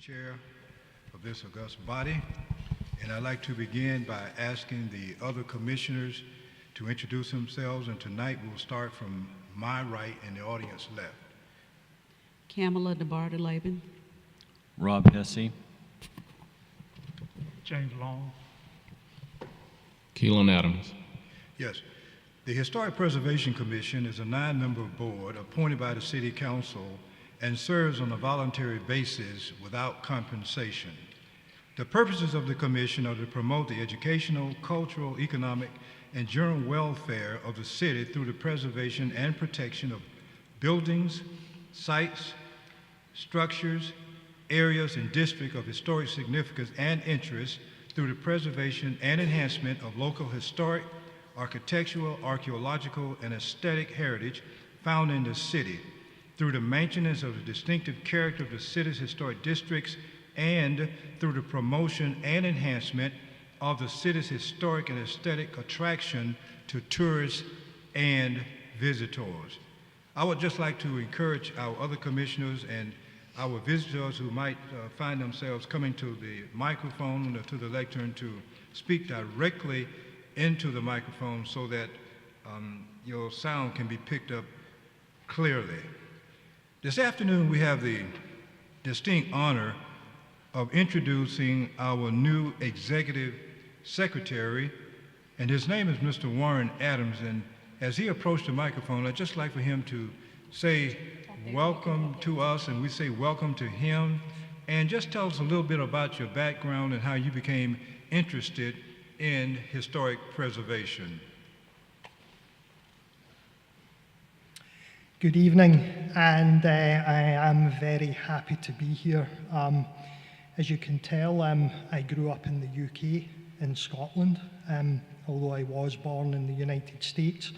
chair of this august body, and I'd like to begin by asking the other commissioners to introduce themselves, and tonight we'll start from my right and the audience left. Camilla Debardelaben. Rob Hesse. James Long. Keelan Adams. Yes, the Historic Preservation Commission is a 9-member board appointed by the City Council and serves on a voluntary basis without compensation. The purposes of the commission are to promote the educational, cultural, economic, and general welfare of the city through the preservation and protection of buildings, sites, structures, areas, and districts of historic significance and interest through the preservation and enhancement of local historic, architectural, archaeological, and aesthetic heritage found in the city, through the maintenance of the distinctive character of the city's historic districts, and through the promotion and enhancement of the city's historic and aesthetic attraction to tourists and visitors. I would just like to encourage our other commissioners and our visitors who might find themselves coming to the microphone or to the lectern to speak directly into the microphone so that your sound can be picked up clearly. This afternoon we have the distinct honor of introducing our new executive secretary, and his name is Mr. Warren Adams, and as he approached the microphone, I'd just like for him to say welcome to us, and we say welcome to him, and just tell us a little bit about your background and how you became interested in historic preservation. Good evening, and I am very happy to be here. As you can tell, I grew up in the UK, in Scotland, although I was born in the United States.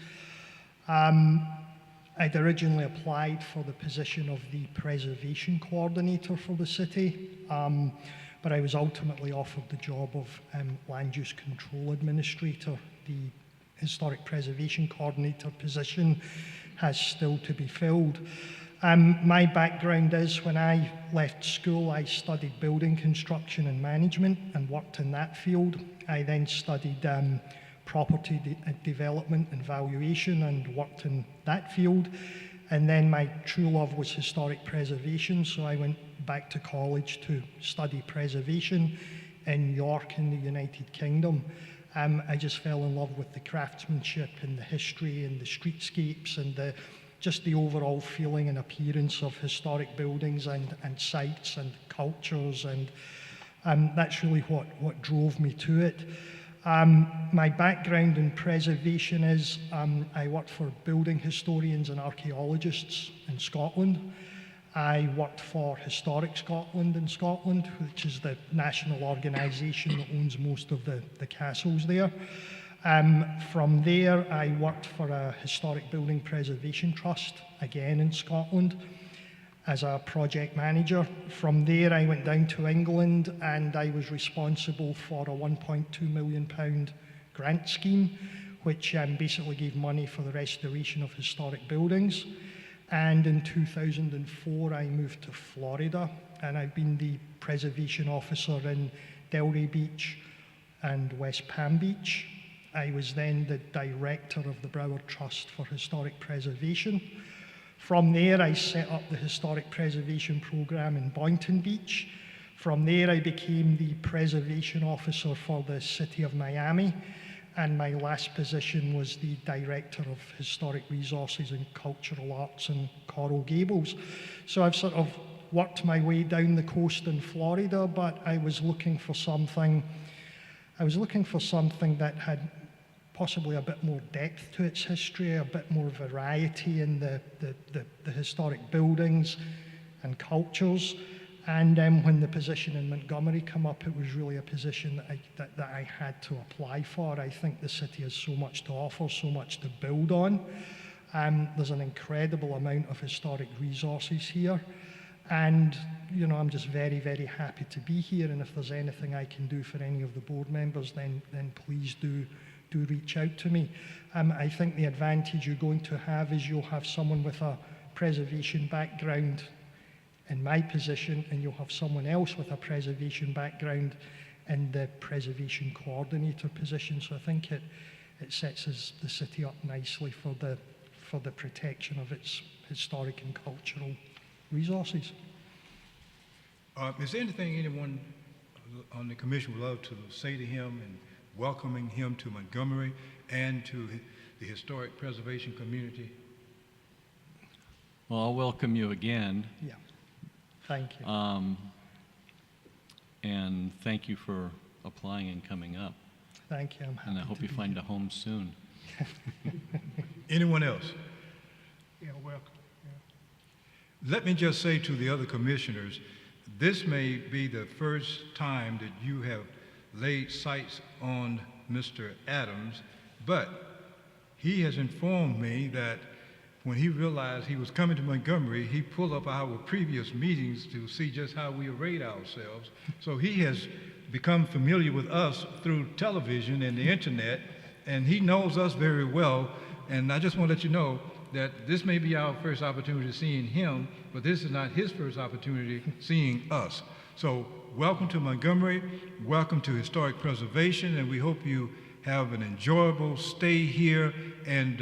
I'd originally applied for the position of the preservation coordinator for the city, but I was ultimately offered the job of land use control administrator. The historic preservation coordinator position has still to be filled. My background is, when I left school, I studied building construction and management and worked in that field. I then studied property development and valuation and worked in that field. And then my true love was historic preservation, so I went back to college to study preservation in York in the United Kingdom. I just fell in love with the craftsmanship and the history and the streetscapes and just the overall feeling and appearance of historic buildings and sites and cultures, and that's really what drove me to it. My background in preservation is I worked for building historians and archaeologists in Scotland. I worked for Historic Scotland in Scotland, which is the national organisation that owns most of the castles there. From there, I worked for a historic building preservation trust, again in Scotland, as a project manager. From there, I went down to England and I was responsible for a £1.2 million grant scheme, which basically gave money for the restoration of historic buildings. And in 2004, I moved to Florida, and I've been the preservation officer in Delray Beach and West Palm Beach. I was then the director of the Broward Trust for Historic Preservation. From there, I set up the Historic Preservation Programme in Boynton Beach. From there, I became the preservation officer for the City of Miami, and my last position was the Director of Historic Resources and Cultural Arts in Coral Gables. So I've sort of worked my way down the coast in Florida, but I was looking for something that had possibly a bit more depth to its history, a bit more variety in the historic buildings and cultures. And when the position in Montgomery came up, it was really a position that I had to apply for. I think the city has so much to offer, so much to build on. There's an incredible amount of historic resources here. And, you know, I'm just very, very happy to be here. And if there's anything I can do for any of the board members, then please do reach out to me. I think the advantage you're going to have is you'll have someone with a preservation background in my position, and you'll have someone else with a preservation background in the preservation coordinator position. So I think it sets the city up nicely for the protection of its historic and cultural resources. Is there anything anyone on the commission would love to say to him in welcoming him to Montgomery and to the historic preservation community? Well, I'll welcome you again, Yeah, thank you. and thank you for applying and coming up. Thank you. I'm happy And I hope to you be find here. a home soon. Anyone else? Yeah, welcome. Let me just say to the other commissioners, this may be the first time that you have laid sights on Mr. Adams, but he has informed me that when he realized he was coming to Montgomery, he pulled up our previous meetings to see just how we arrayed ourselves. So he has become familiar with us through television and the internet, and he knows us very well. And I just want to let you know that this may be our first opportunity seeing him, but this is not his first opportunity seeing us. So welcome to Montgomery, welcome to Historic Preservation, and we hope you have an enjoyable stay here. And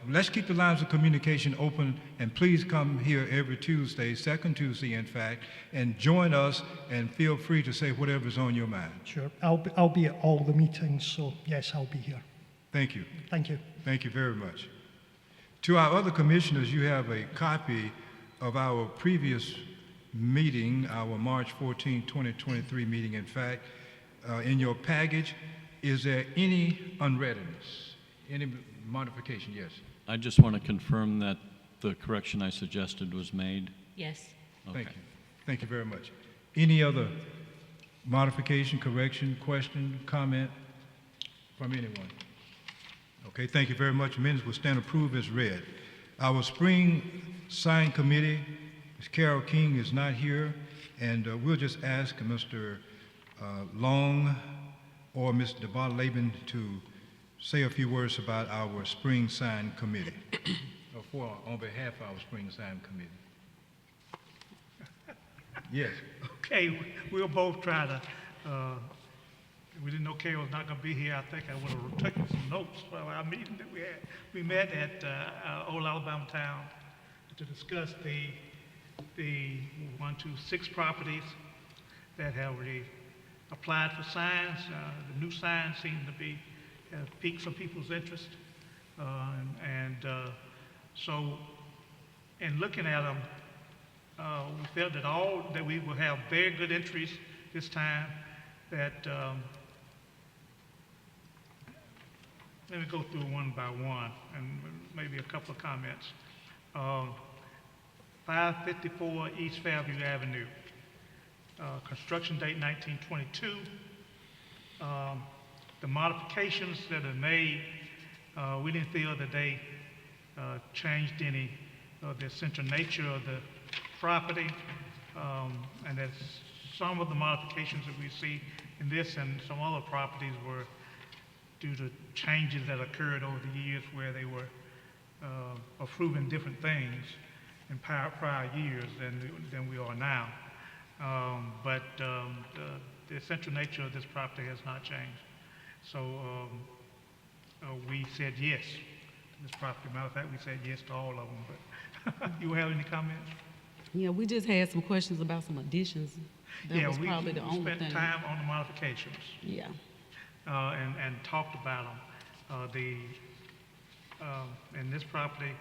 let's keep the lines of communication open, and please come here every Tuesday, second Tuesday in fact, and join us, and feel free to say whatever's on your mind. Sure. I'll be at all the meetings, so yes, I'll be here. Thank you. Thank you. Thank you very much. To our other commissioners, you have a copy of our previous meeting, our March 14, 2023 meeting, in fact, in your package. Is there any unreadiness, any modification? Yes. I just want to confirm that the correction I suggested was made. Yes. Thank you. Thank you very much. Any other modification, correction, question, comment from anyone? Okay, thank you very much. Minutes will stand approved as read. Our spring sign committee, Ms. Carole King is not here, and we'll just ask Mr. Long or Ms. Debardelaben to say a few words about our spring sign committee, or on behalf of our spring sign committee. Yes. Okay, we'll both try to, we didn't know Carole was not going to be here. I think I would have taken some notes for our meeting that we had. We met at Old Alabama Town to discuss the 6 properties that have already applied for signs. The new signs seem to be have piqued some people's interest, so in looking at them, we felt that we will have very good entries this time. That let me go through one by one and maybe a couple of comments. 554 East Fairview Avenue, construction date 1922. The modifications that are made, we didn't feel that they changed any of the essential nature of the property, and that some of the modifications that we see in this and some other properties were due to changes that occurred over the years where they were approving different things in prior years than we are now. But the essential nature of this property has not changed. So we said yes to this property. Matter of fact, we said yes to all of them. But you have any comments? Yeah, we just had some questions about some additions. That was probably the we only spent thing. time on the modifications Yeah. and talked about them. In this property,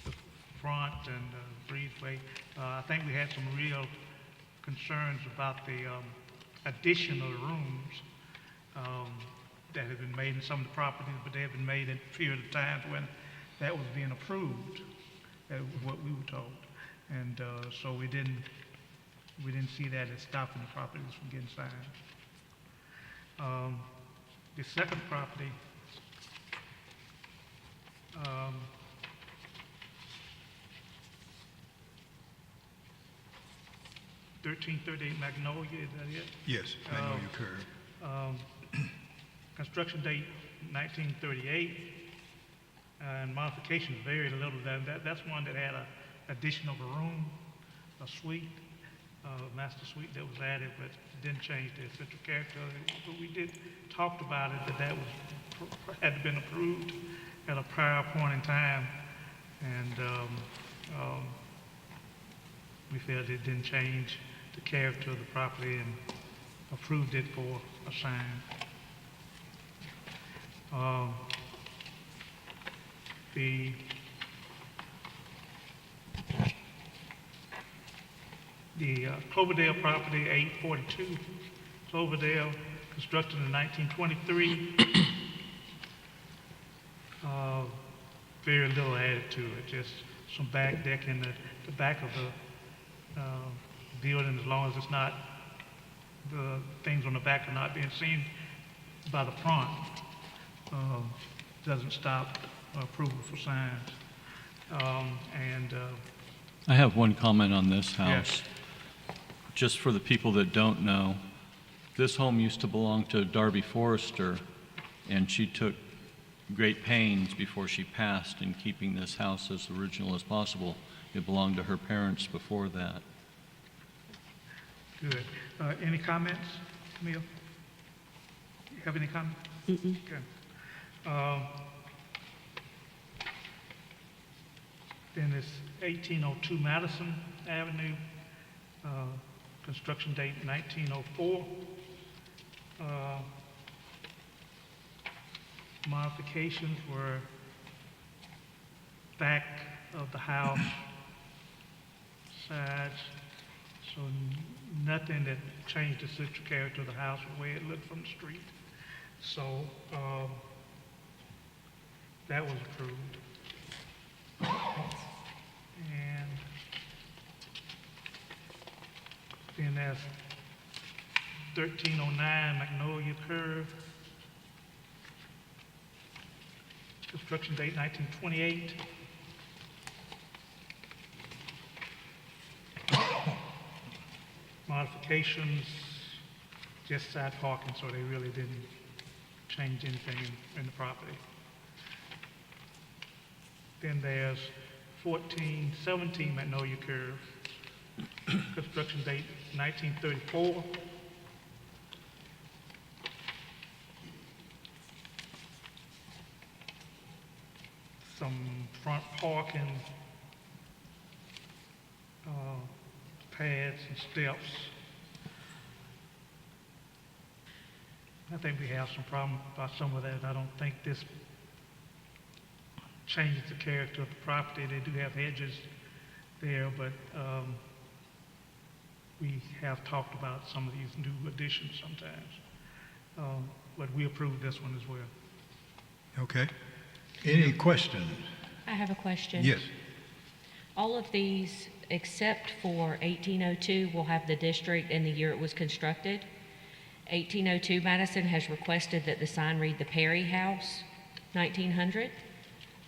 the front and the breezeway, I think we had some real concerns about the additional rooms that have been made in some of the properties, but they have been made in a period of times when that was being approved. That was what we were told, and so we didn't see that as stopping the properties from getting signed. The second property, 1338 Magnolia, is that it? Yes, Magnolia Curve. Construction date 1938, and modifications very little. That's one that had an addition of a room a suite, master suite that was added, but it didn't change the essential character of it. But we did talked about it, that was had been approved at a prior point in time, and we felt it didn't change the character of the property and approved it for a sign. The Cloverdale property, 842 Cloverdale, constructed in 1923. Very little added to it, just some back deck in the back of the building, as long as it's not, the things on the back are not being seen by the front, doesn't stop approval for signs. I have one comment on this house. Yes. Just for the people that don't know, this home used to belong to Darby Forrester, and she took great pains before she passed in keeping this house as original as possible. It belonged to her parents before that. Good. Any comments, Camille? You have any comments? Mm-mm. Okay. Then it's 1802 Madison Avenue, construction date 1904. Modifications were back of the house, sides, so nothing that changed the central character of the house or the way it looked from the street. So that was approved. And then there's 1309 Magnolia Curve, construction date 1928. Modifications, just side parking, so they really didn't change anything in the property. Then there's 1417 Magnolia Curve, construction date 1934. Some front parking, pads and steps. I think we have some problem about some of that. I don't think this changes the character of the property. They do have hedges there, but we have talked about some of these new additions sometimes. But we approved this one as well. Okay. Any questions? I have a question. Yes. All of these, except for 1802, will have the district and the year it was constructed. 1802 Madison has requested that the sign read the Perry House, 1900,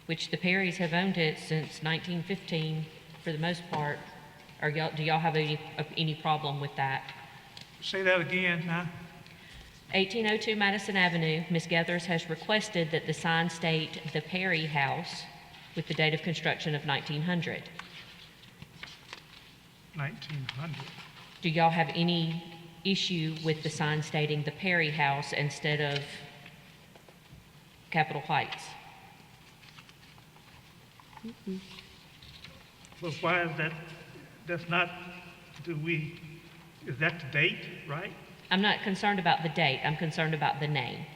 which the Perrys have owned it since 1915 for the most part. Do y'all have any problem with that? Say that again now. 1802 Madison Avenue, Ms. Gathers has requested that the sign state the Perry House with the date of construction of 1900. 1900. Do y'all have any issue with the sign stating the Perry House instead of Capitol Heights? But why is that? That's not, is that the date, right? I'm not concerned about the date, I'm concerned about the name.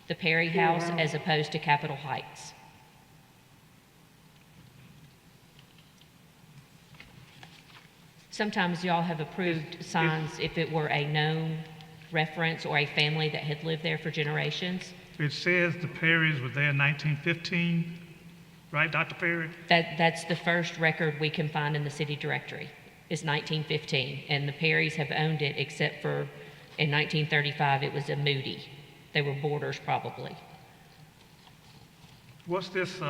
The Perry House as opposed to Capitol Heights. Sometimes y'all have approved signs if it were a known reference or a family that had lived there for generations. It says the Perrys were there in 1915, right, Dr. Perry? That's the first record we can find in the city directory, is 1915. And the Perrys have owned it except for in 1935, it was a Moody. They were boarders probably. What's this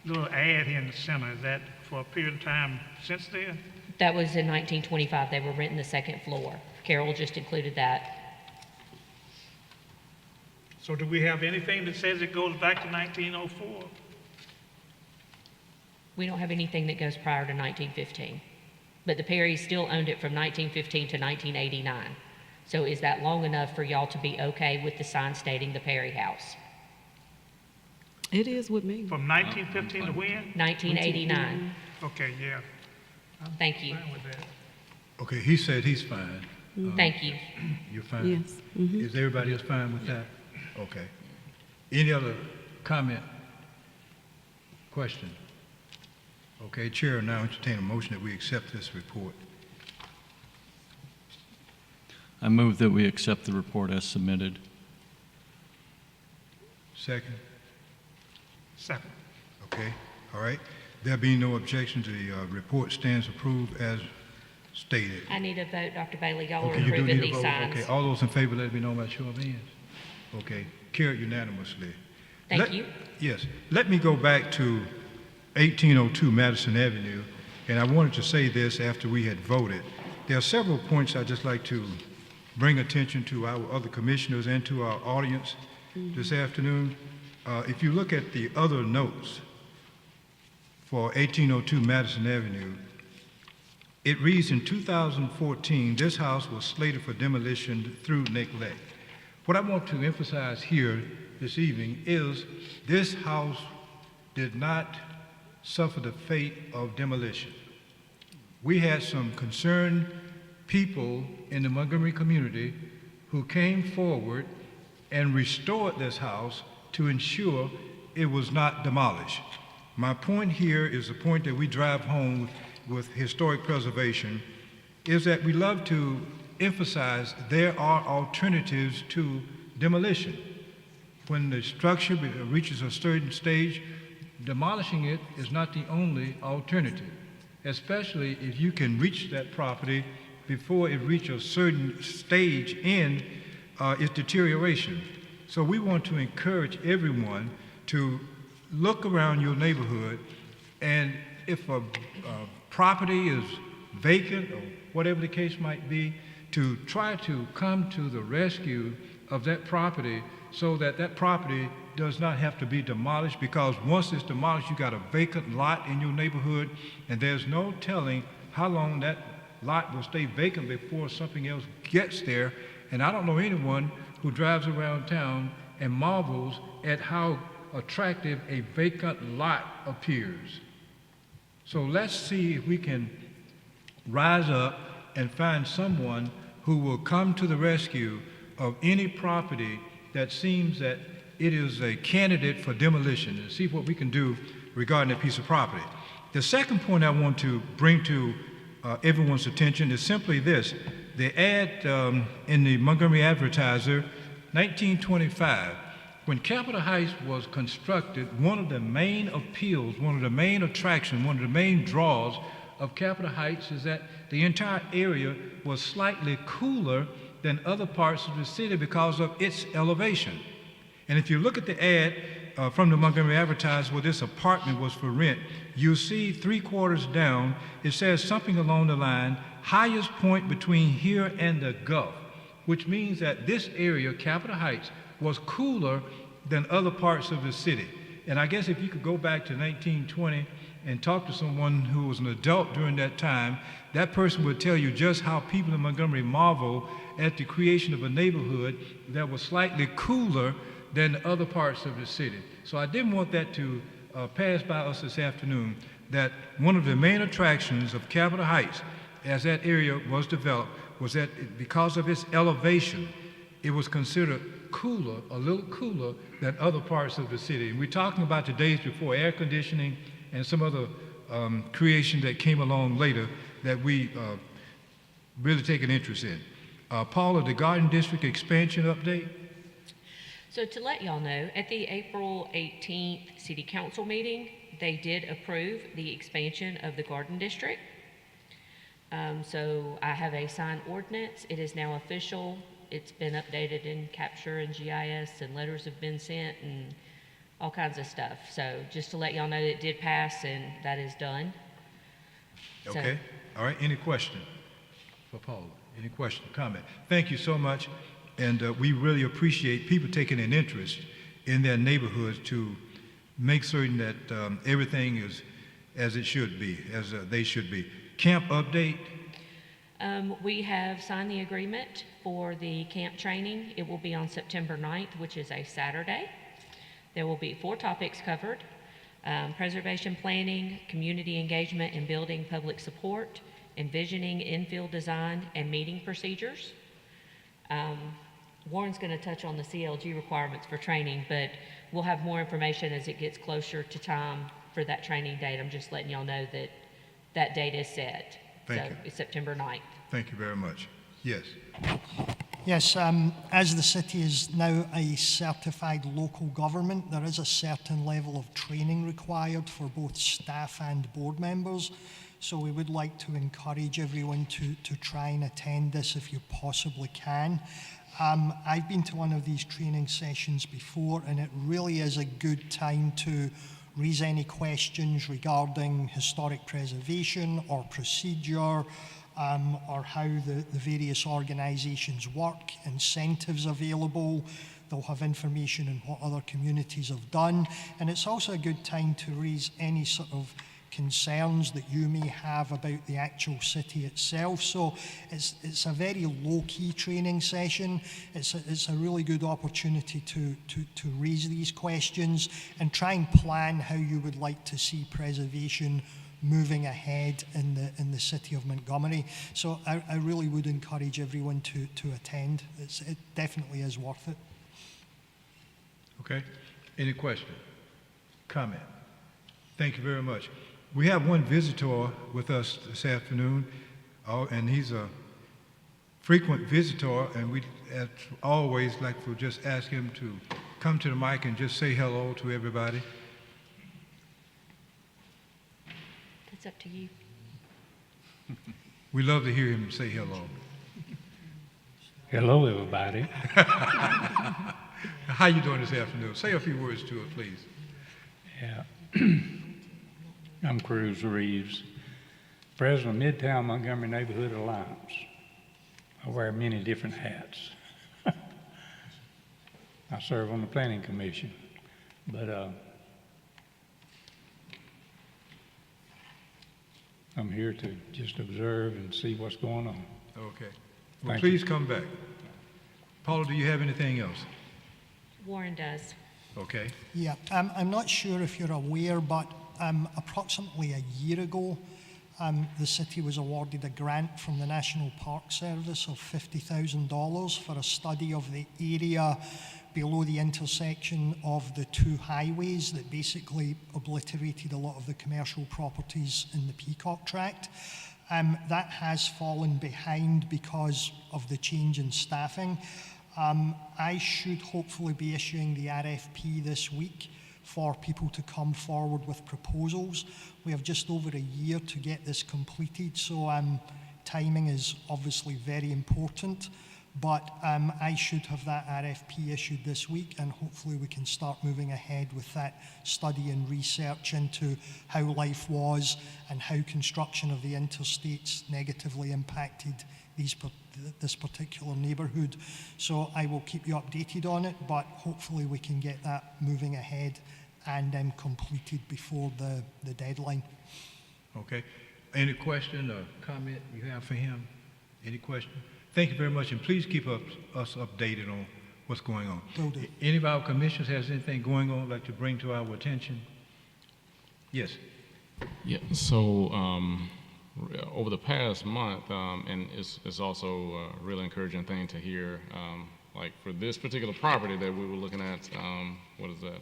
little ad here in the center? Is that for a period of time since then? That was in 1925. They were renting the second floor. Carole just included that. So do we have anything that says it goes back to 1904? We don't have anything that goes prior to 1915. But the Perrys still owned it from 1915 to 1989. So is that long enough for y'all to be okay with the sign stating the Perry House? It is with me. From 1915 to when? 1989. Okay, yeah. Thank you. Fine with that. Okay, he said he's fine. Thank you. You're fine? Yes. Mhm. Is everybody else fine with that? Okay. Any other comment? Question? Okay, Chair, now entertain a motion that we accept this report. I move that we accept the report as submitted. Second? Second. Okay, all right. There being no objection, the report stands approved as stated. I need a vote, Dr. Bailey. Y'all are Okay, you do approving need a these vote? signs. Okay, all those in favor, let me know by show of hands. Okay, carried unanimously. Thank you. Yes, let me go back to 1802 Madison Avenue, and I wanted to say this after we had voted. There are several points I'd just like to bring attention to our other commissioners and to our audience this afternoon. If you look at the other notes for 1802 Madison Avenue, it reads in 2014, this house was slated for demolition through neglect. What I want to emphasize here this evening is this house did not suffer the fate of demolition. We had some concerned people in the Montgomery community who came forward and restored this house to ensure it was not demolished. My point here is the point that we drive home with historic preservation, is that we love to emphasize there are alternatives to demolition. When the structure reaches a certain stage, demolishing it is not the only alternative, especially if you can reach that property before it reaches a certain stage in its deterioration. So we want to encourage everyone to look around your neighborhood, and if a property is vacant or whatever the case might be, to try to come to the rescue of that property so that that property does not have to be demolished, because once it's demolished, you got a vacant lot in your neighborhood, and there's no telling how long that lot will stay vacant before something else gets there. And I don't know anyone who drives around town and marvels at how attractive a vacant lot appears. So let's see if we can rise up and find someone who will come to the rescue of any property that seems that it is a candidate for demolition, and see what we can do regarding that piece of property. The second point I want to bring to everyone's attention is simply this. The ad in the Montgomery Advertiser, 1925, when Capitol Heights was constructed, one of the main appeals, one of the main attractions, one of the main draws of Capitol Heights is that the entire area was slightly cooler than other parts of the city because of its elevation. And if you look at the ad from the Montgomery Advertiser where this apartment was for rent, you'll see 3 quarters down, it says something along the line, highest point between here and the Gulf, which means that this area, Capitol Heights, was cooler than other parts of the city. And I guess if you could go back to 1920 and talk to someone who was an adult during that time, that person would tell you just how people in Montgomery marvel at the creation of a neighborhood that was slightly cooler than other parts of the city. So I didn't want that to pass by us this afternoon, that one of the main attractions of Capitol Heights as that area was developed was that because of its elevation, it was considered cooler, a little cooler than other parts of the city. And we're talking about the days before air conditioning and some other creation that came along later that we really take an interest in. Paula, the Garden District expansion update? So to let y'all know, at the April 18th City Council meeting, they did approve the expansion of the Garden District. So I have a signed ordinance. It is now official. It's been updated in Capture and GIS, and letters have been sent and all kinds of stuff. So just to let y'all know that it did pass and that is done. Okay. All right. Any question for Paula? Any question, comment? Thank you so much. And we really appreciate people taking an interest in their neighborhoods to make certain that everything is as it should be, as they should be. Camp update? We have signed the agreement for the camp training. It will be on September 9th, which is a Saturday. There will be 4 topics covered: preservation planning, community engagement and building public support, envisioning infield design, and meeting procedures. Warren's going to touch on the CLG requirements for training, but we'll have more information as it gets closer to time for that training date. I'm just letting y'all know that that date is set. Thank you. It's September 9th. Thank you very much. Yes. Yes, as the city is now a certified local government, there is a certain level of training required for both staff and board members. So we would like to encourage everyone to try and attend this if you possibly can. I've been to one of these training sessions before, and it really is a good time to raise any questions regarding historic preservation or procedure, or how the various organisations work, incentives available. They'll have information on what other communities have done. And it's also a good time to raise any sort of concerns that you may have about the actual city itself. So it's a very low-key training session. It's a really good opportunity to raise these questions and try and plan how you would like to see preservation moving ahead in the city of Montgomery. So I really would encourage everyone to attend. It definitely is worth it. Okay. Any question? Comment? Thank you very much. We have one visitor with us this afternoon, and he's a frequent visitor, and we, as always, like to just ask him to come to the mic and just say hello to everybody. That's up to you. We love to hear him say hello. Hello, everybody. How you doing this afternoon? Say a few words to it, please. Yeah. I'm Cruz Reeves, president of Midtown Montgomery Neighborhood Alliance. I wear many different hats. I serve on the Planning Commission, but I'm here to just observe and see what's going on. Okay. Well, Thank please come back. Paula, do you have anything else? Warren does. Okay. Yeah, I'm not sure if you're aware, but approximately a year ago, the city was awarded a grant from the National Park Service of $50,000 for a study of the area below the intersection of the 2 highways that basically obliterated a lot of the commercial properties in the Peacock Tract. That has fallen behind because of the change in staffing. I should hopefully be issuing the RFP this week for people to come forward with proposals. We have just over a year to get this completed, so timing is obviously very important, but I should have that RFP issued this week, and hopefully we can start moving ahead with that study and research into how life was and how construction of the interstates negatively impacted this particular neighbourhood. So I will keep you updated on it, but hopefully we can get that moving ahead and completed before the deadline. Okay. Any question or comment you have for him? Any question? Thank you very much, and please keep us updated on what's going on. Will do. Any of our commissioners has anything going on like to bring to our attention? Yes. Yeah, so over the past month, and it's also a really encouraging thing to hear, like for this particular property that we were looking at, what is that,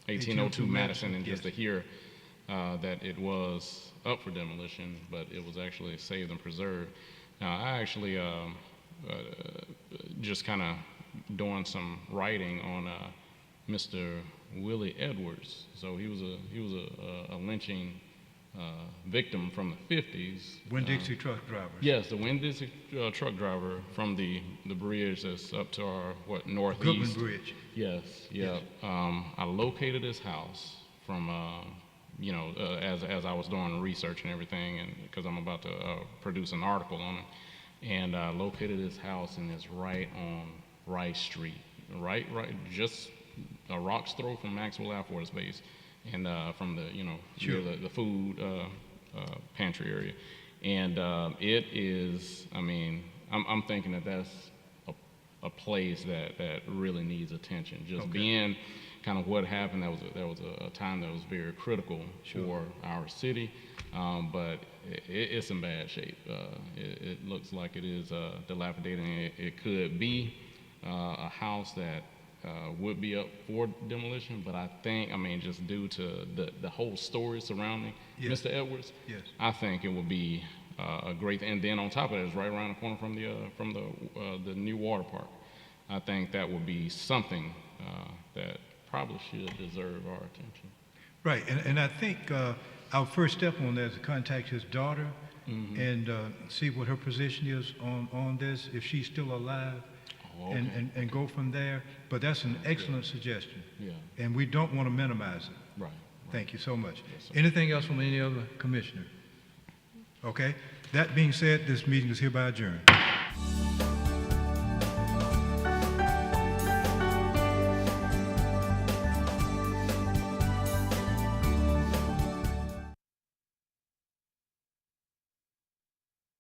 1802 Madison, and just to hear that it was up for demolition, but it was actually saved and preserved. Now, I actually just kind of doing some writing on Mr. Willie Edwards. So he was a lynching victim from the 50s. Winn-Dixie truck drivers. Yes, the Winn-Dixie truck driver from the bridge that's up to our northeast. Goodman Bridge. Yes, yeah. I located his house from as I was doing research and everything, and because I'm about to produce an article on it, and I located his house, and it's right on Rice Street, right, just a rock's throw from Maxwell Air Force Base, and from the Sure. near the food pantry area. And it is, I mean, I'm thinking that that's a place that really needs attention. Just Okay. being kind of what happened, that was a time that was very critical for our city, but it's in bad shape. It looks like it is dilapidated, and it could be a house that would be up for demolition, but I think, I mean, just due to the whole story surrounding Yes. Mr. Edwards, Yes. I think it would be a great, and then on top of that, it's right around the corner from the new water park. I think that would be something that probably should deserve our attention. Right, and I think our first step on that is to contact his daughter and see what her position is on this, if she's still alive, Oh, okay. and go from there. But that's an excellent suggestion, Yeah, and we don't want to minimize it. right. Thank you so much. Yes, sir. Anything else from any other commissioner? Okay, that being said, this meeting is hereby adjourned.